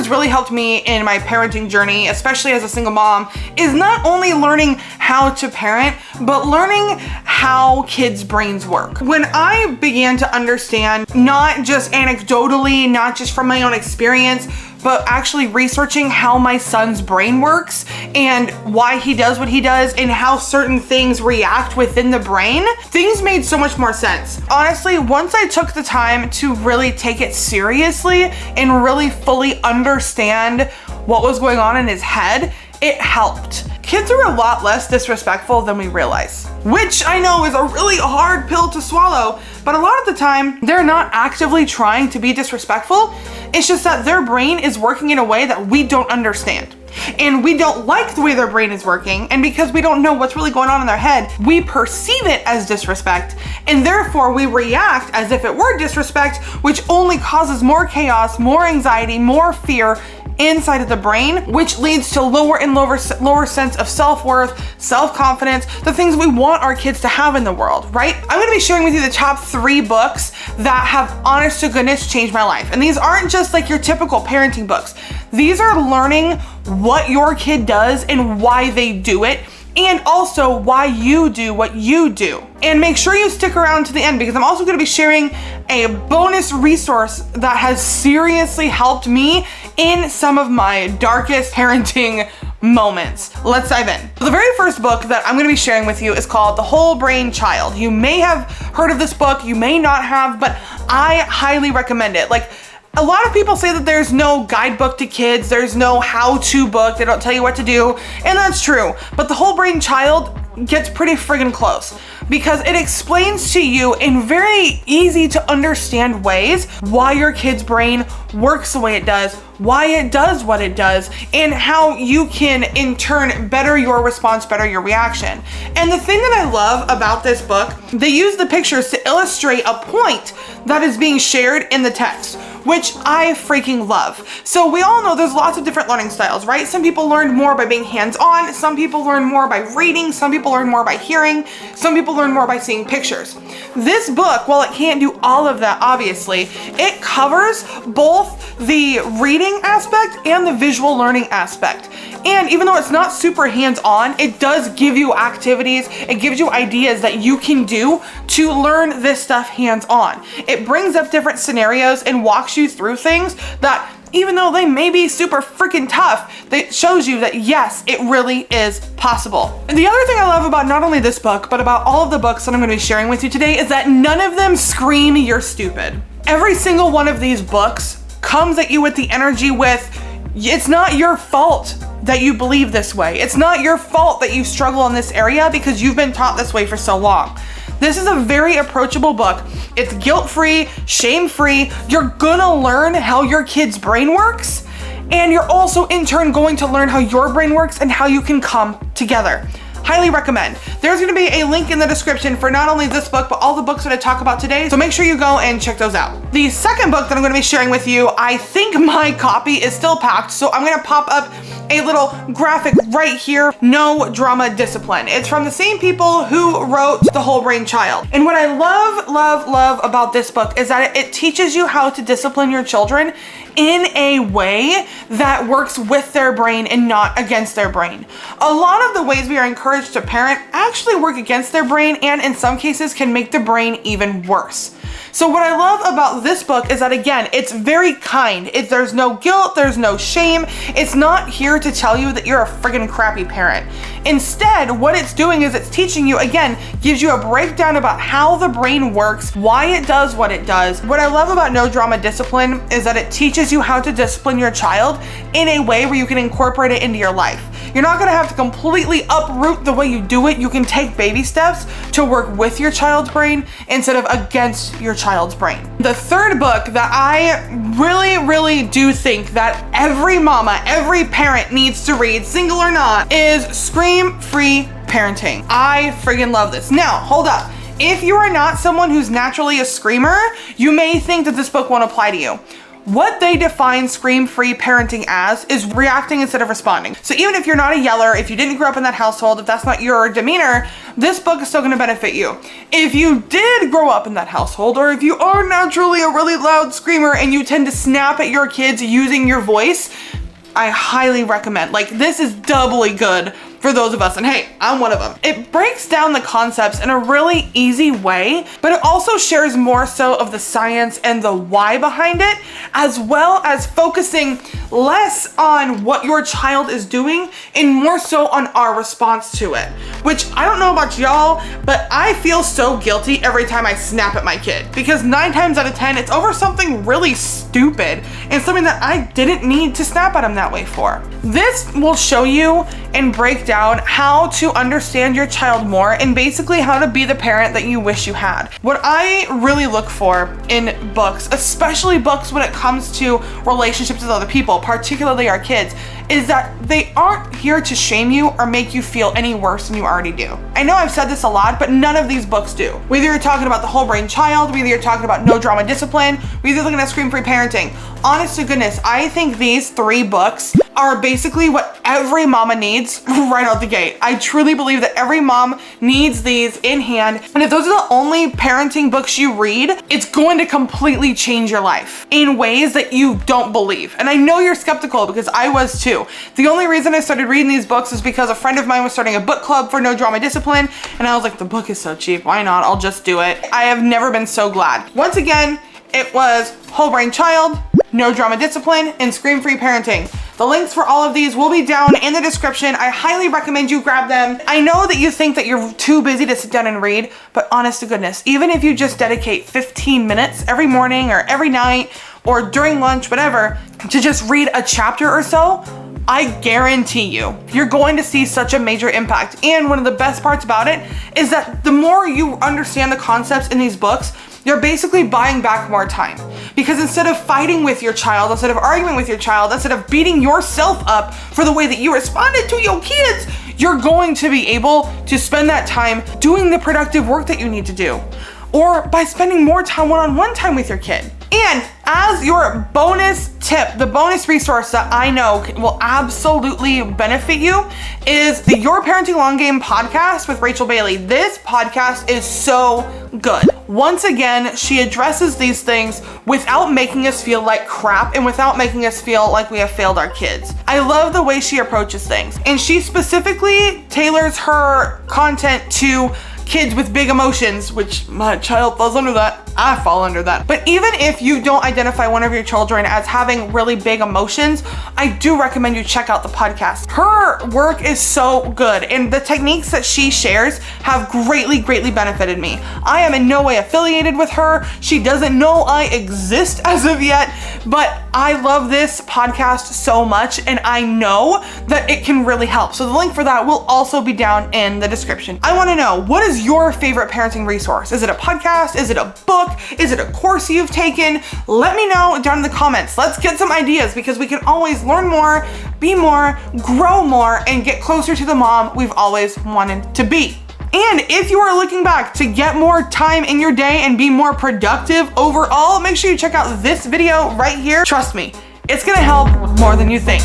has really helped me in my parenting journey, especially as a single mom, is not only learning how to parent, but learning how kids' brains work. When I began to understand, not just anecdotally, not just from my own experience, but actually researching how my son's brain works and why he does what he does and how certain things react within the brain, things made so much more sense. Honestly, once I took the time to really take it seriously and really fully understand what was going on in his head, it helped. Kids are a lot less disrespectful than we realize, which I know is a really hard pill to swallow, but a lot of the time they're not actively trying to be disrespectful. It's just that their brain is working in a way that we don't understand. And we don't like the way their brain is working, and because we don't know what's really going on in their head, we perceive it as disrespect, and therefore we react as if it were disrespect, which only causes more chaos, more anxiety, more fear inside of the brain, which leads to lower and lower sense of self-worth, self-confidence, the things we want our kids to have in the world, right? I'm gonna be sharing with you the top 3 books that have, honest to goodness, changed my life. And these aren't just like your typical parenting books. These are learning what your kid does and why they do it, and also why you do what you do. And make sure you stick around to the end, because I'm also going to be sharing a bonus resource that has seriously helped me in some of my darkest parenting moments. Let's dive in. The very first book that I'm going to be sharing with you is called The Whole Brain Child. You may have heard of this book, you may not have, but I highly recommend it. Like, a lot of people say that there's no guidebook to kids, there's no how-to book, they don't tell you what to do, and that's true. But The Whole Brain Child gets pretty friggin' close, because it explains to you in very easy to understand ways why your kid's brain works the way it does, why it does what it does, and how you can in turn better your response, better your reaction. And the thing that I love about this book, they use the pictures to illustrate a point that is being shared in the text, which I freaking love. So we all know there's lots of different learning styles, right? Some people learn more by being hands-on, some people learn more by reading, some people learn more by hearing, some people learn more by seeing pictures. This book, while it can't do all of that, obviously, it covers both the reading aspect and the visual learning aspect. And even though it's not super hands-on, it does give you activities, it gives you ideas that you can do to learn this stuff hands-on. It brings up different scenarios and walks you through things that, even though they may be super freaking tough, it shows you that yes, it really is possible. And the other thing I love about not only this book, but about all of the books that I'm gonna be sharing with you today is that none of them scream you're stupid. Every single one of these books comes at you with the energy with, it's not your fault that you believe this way. It's not your fault that you struggle in this area because you've been taught this way for so long. This is a very approachable book. It's guilt-free, shame-free. You're gonna learn how your kid's brain works, and you're also in turn going to learn how your brain works and how you can come together. Highly recommend. There's gonna be a link in the description for not only this book, but all the books that I talk about today, so make sure you go and check those out. The second book that I'm gonna be sharing with you, I think my copy is still packed, so I'm gonna pop up a little graphic right here, No Drama Discipline. It's from the same people who wrote The Whole Brain Child. And what I love about this book is that it teaches you how to discipline your children in a way that works with their brain and not against their brain. A lot of the ways we are encouraged to parent actually work against their brain, and in some cases can make the brain even worse. So what I love about this book is that, again, it's very kind. There's no guilt, there's no shame. It's not here to tell you that you're a friggin' crappy parent. Instead, what it's doing is it's teaching you, again, gives you a breakdown about how the brain works, why it does what it does. What I love about No Drama Discipline is that it teaches you how to discipline your child in a way where you can incorporate it into your life. You're not gonna have to completely uproot the way you do it. You can take baby steps to work with your child's brain instead of against your child's brain. The third book that I really do think that every mama, every parent needs to read, single or not, is ScreamFree Parenting. I friggin' love this. Now, hold up. If you are not someone who's naturally a screamer, you may think that this book won't apply to you. what they define scream-free parenting as is reacting instead of responding. So even if you're not a yeller, if you didn't grow up in that household, if that's not your demeanor, this book is still gonna benefit you. If you did grow up in that household, or if you are naturally a really loud screamer and you tend to snap at your kids using your voice, I highly recommend. Like, this is doubly good for those of us, and hey, I'm one of them. It breaks down the concepts in a really easy way, but it also shares more so of the science and the why behind it, as well as focusing less on what your child is doing and more so on our response to it. Which, I don't know about y'all, but I feel so guilty every time I snap at my kid, because 9 times out of 10, it's over something really stupid and something that I didn't need to snap at him that way for. This will show you and break down how to understand your child more and basically how to be the parent that you wish you had. What I really look for in books, especially books when it comes to relationships with other people, particularly our kids, is that they aren't here to shame you or make you feel any worse than you already do. I know I've said this a lot, but none of these books do. Whether you're talking about the whole brain child, whether you're talking about no drama discipline, whether you're looking at scream-free parenting, honest to goodness, I think these 3 books are basically what every mama needs right out the gate. I truly believe that every mom needs these in hand. And if those are the only parenting books you read, it's going to completely change your life in ways that you don't believe. And I know you're skeptical, because I was too. The only reason I started reading these books is because a friend of mine was starting a book club for no drama discipline. And I was like, the book is so cheap. Why not? I'll just do it. I have never been so glad. Once again, it was Whole Brain Child, No Drama Discipline, and Scream-Free Parenting. The links for all of these will be down in the description. I highly recommend you grab them. I know that you think that you're too busy to sit down and read, but honest to goodness, even if you just dedicate 15 minutes every morning or every night or during lunch, whatever, to just read a chapter or so, I guarantee you're going to see such a major impact. And one of the best parts about it is that the more you understand the concepts in these books, you're basically buying back more time. Because instead of fighting with your child, instead of arguing with your child, instead of beating yourself up for the way that you responded to your kids, you're going to be able to spend that time doing the productive work that you need to do. Or by spending more time one-on-one time with your kid. And as your bonus tip, the bonus resource that I know will absolutely benefit you is the Your Parenting Long Game podcast with Rachel Bailey. This podcast is so good. Once again, she addresses these things without making us feel like crap and without making us feel like we have failed our kids. I love the way she approaches things. And she specifically tailors her content to kids with big emotions, which my child falls under that. I fall under that. But even if you don't identify one of your children as having really big emotions, I do recommend you check out the podcast. Her work is so good, and the techniques that she shares have greatly benefited me. I am in no way affiliated with her. She doesn't know I exist as of yet, but I love this podcast so much, and I know that it can really help. So the link for that will also be down in the description. I want to know, what is your favorite parenting resource? Is it a podcast? Is it a book? Is it a course you've taken? Let me know down in the comments. Let's get some ideas, because we can always learn more, be more, grow more, and get closer to the mom we've always wanted to be. And if you are looking back to get more time in your day and be more productive overall, make sure you check out this video right here. Trust me, it's gonna help more than you think.